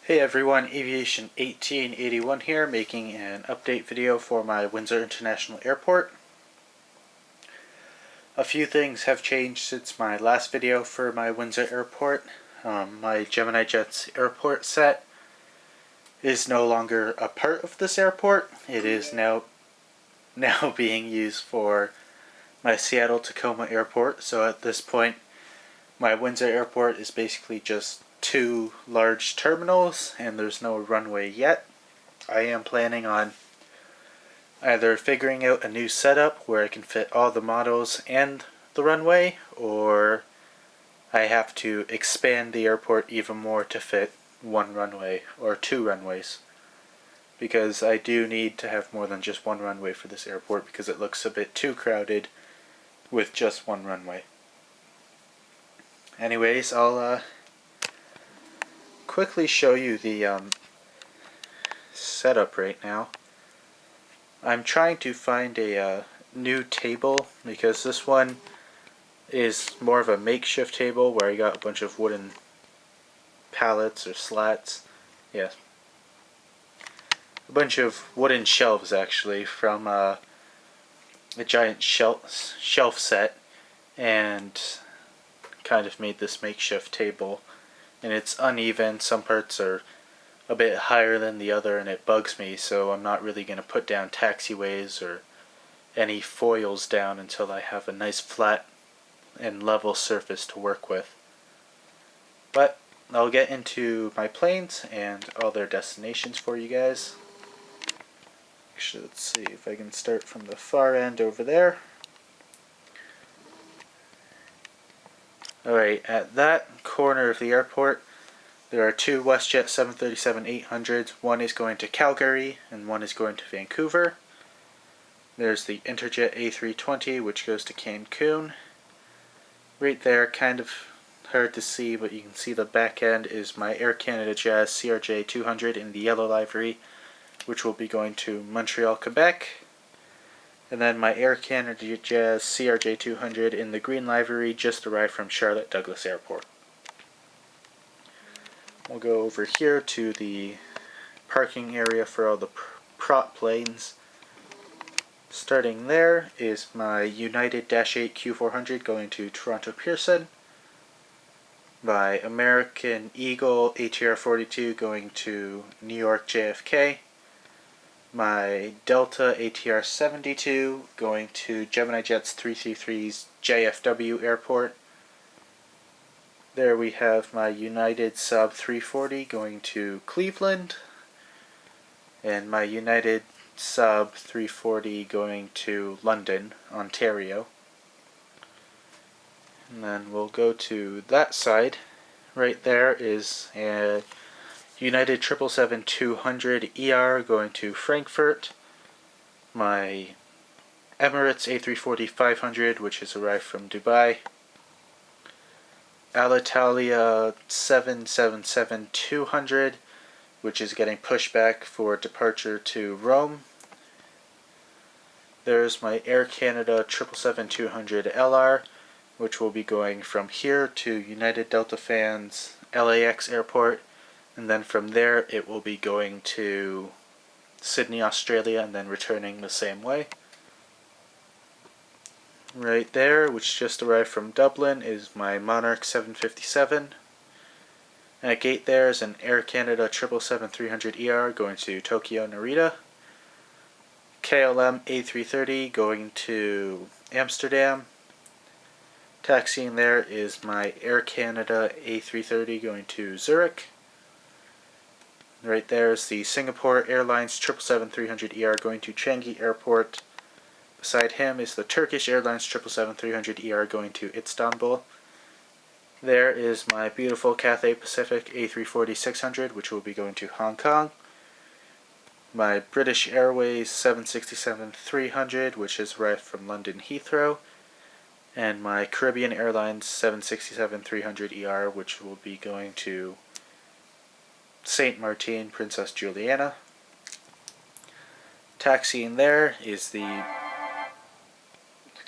Hey everyone, Aviation 1881 here, making an update video for my Windsor International Airport. A few things have changed since my last video for my Windsor Airport. My Gemini Jets airport set is no longer a part of this airport. It is now being used for my Seattle Tacoma airport. So at this point, my Windsor airport is basically just two large terminals and there's no runway yet. I am planning on either figuring out a new setup where I can fit all the models and the runway, or I have to expand the airport even more to fit one runway or two runways, because I do need to have more than just one runway for this airport because it looks a bit too crowded with just one runway. Anyways, I'll quickly show you the setup right now. I'm trying to find a new table because this one is more of a makeshift table where I got a bunch of wooden pallets or slats. Yes. A bunch of wooden shelves actually from a giant shelf set, and kind of made this makeshift table. And it's uneven. Some parts are a bit higher than the other and it bugs me, so I'm not really going to put down taxiways or any foils down until I have a nice flat and level surface to work with. But I'll get into my planes and all their destinations for you guys. Actually, let's see if I can start from the far end over there. Alright, at that corner of the airport, there are two WestJet 737-800s. One is going to Calgary and one is going to Vancouver. There's the Interjet A320, which goes to Cancun. Right there, kind of hard to see, but you can see the back end is my Air Canada Jazz CRJ 200 in the yellow livery, which will be going to Montreal, Quebec. And then my Air Canada Jazz CRJ 200 in the green livery just arrived from Charlotte Douglas Airport. We'll go over here to the parking area for all the prop planes. Starting there is my United Dash 8 Q400 going to Toronto Pearson. My American Eagle ATR 42 going to New York JFK. My Delta ATR 72 going to Gemini Jets 333's JFW Airport. There we have my United Sub 340 going to Cleveland, and my United Sub 340 going to London, Ontario. And then we'll go to that side. Right there is a United 777-200 ER going to Frankfurt. My Emirates A340-500, which has arrived from Dubai. Alitalia 777-200, which is getting pushed back for departure to Rome. There's my Air Canada 777-200 LR, which will be going from here to United Delta Fans LAX Airport, and then from there it will be going to Sydney, Australia, and then returning the same way. Right there, which just arrived from Dublin, is my Monarch 757. And at gate there is an Air Canada 777-300ER going to Tokyo Narita. KLM A330 going to Amsterdam. Taxiing there is my Air Canada A330 going to Zurich. Right there is the Singapore Airlines 777-300ER going to Changi Airport. Beside him is the Turkish Airlines 777-300ER going to Istanbul. There is my beautiful Cathay Pacific A340-600, which will be going to Hong Kong. My British Airways 767-300, which has arrived from London Heathrow. And my Caribbean Airlines 767-300ER, which will be going to Saint Martin, Princess Juliana. Taxiing there is the...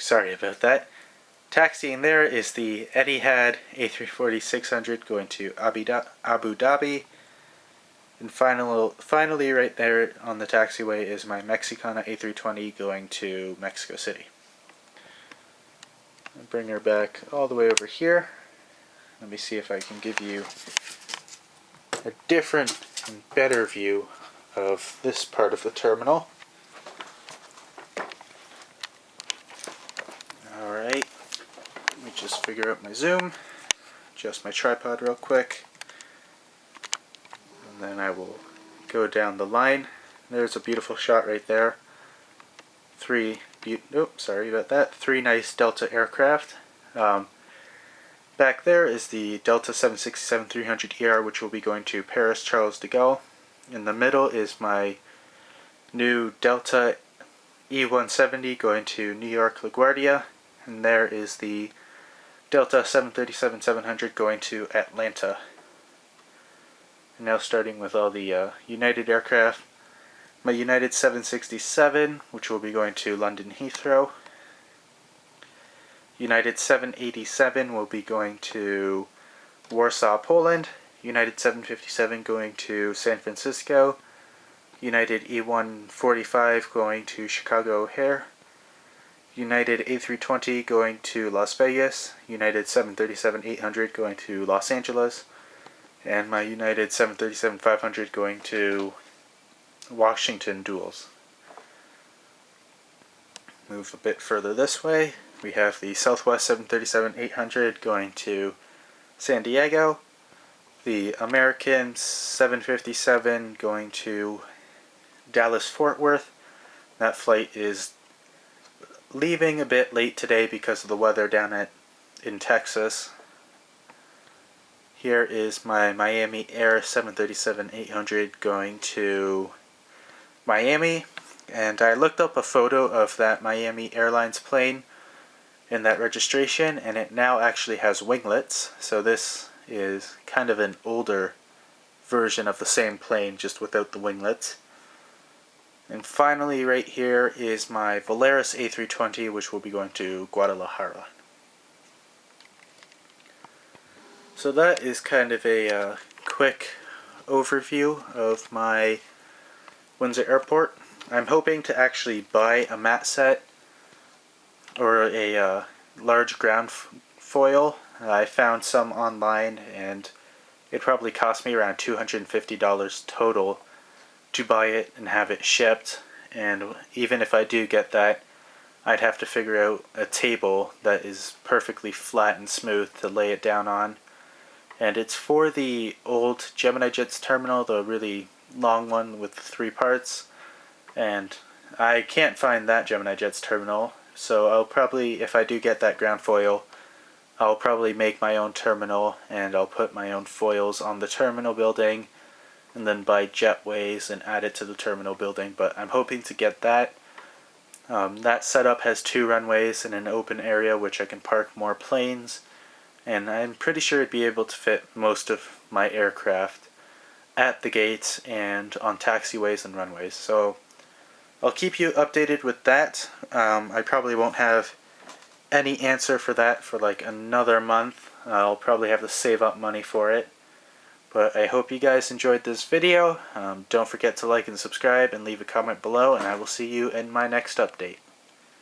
Sorry about that. Taxiing there is the Etihad A340-600 going to Abu Dhabi. And finally right there on the taxiway is my Mexicana A320 going to Mexico City. I'll bring her back all the way over here. Let me see if I can give you a different and better view of this part of the terminal. Alright, let me just figure out my zoom, adjust my tripod real quick, and then I will go down the line. There's a beautiful shot right there. Three nice Delta aircraft. Back there is the Delta 767-300ER, which will be going to Paris Charles de Gaulle. In the middle is my new Delta E170 going to New York LaGuardia. And there is the Delta 737-700 going to Atlanta. And now starting with all the United aircraft. My United 767, which will be going to London Heathrow. United 787 will be going to Warsaw, Poland. United 757 going to San Francisco. United E145 going to Chicago O'Hare. United A320 going to Las Vegas. United 737-800 going to Los Angeles. And my United 737-500 going to Washington duels. Move a bit further this way. We have the Southwest 737-800 going to San Diego. The American 757 going to Dallas-Fort Worth. That flight is leaving a bit late today because of the weather down in Texas. Here is my Miami Air 737-800 going to Miami. And I looked up a photo of that Miami Airlines plane in that registration, and it now actually has winglets. So this is kind of an older version of the same plane, just without the winglets. And finally right here is my Volaris A320, which will be going to Guadalajara. So that is kind of a quick overview of my Windsor Airport. I'm hoping to actually buy a mat set or a large ground foil. I found some online, and it probably cost me around $250 total to buy it and have it shipped. And even if I do get that, I'd have to figure out a table that is perfectly flat and smooth to lay it down on. And it's for the old Gemini Jets terminal, the really long one with 3 parts. And I can't find that Gemini Jets terminal, so I'll probably, if I do get that ground foil, I'll probably make my own terminal, and I'll put my own foils on the terminal building, and then buy jetways and add it to the terminal building. But I'm hoping to get that. That setup has 2 runways and an open area which I can park more planes, and I'm pretty sure it'd be able to fit most of my aircraft at the gates and on taxiways and runways. So I'll keep you updated with that. I probably won't have any answer for that for like another month. I'll probably have to save up money for it. But I hope you guys enjoyed this video. Don't forget to like and subscribe and leave a comment below, and I will see you in my next update.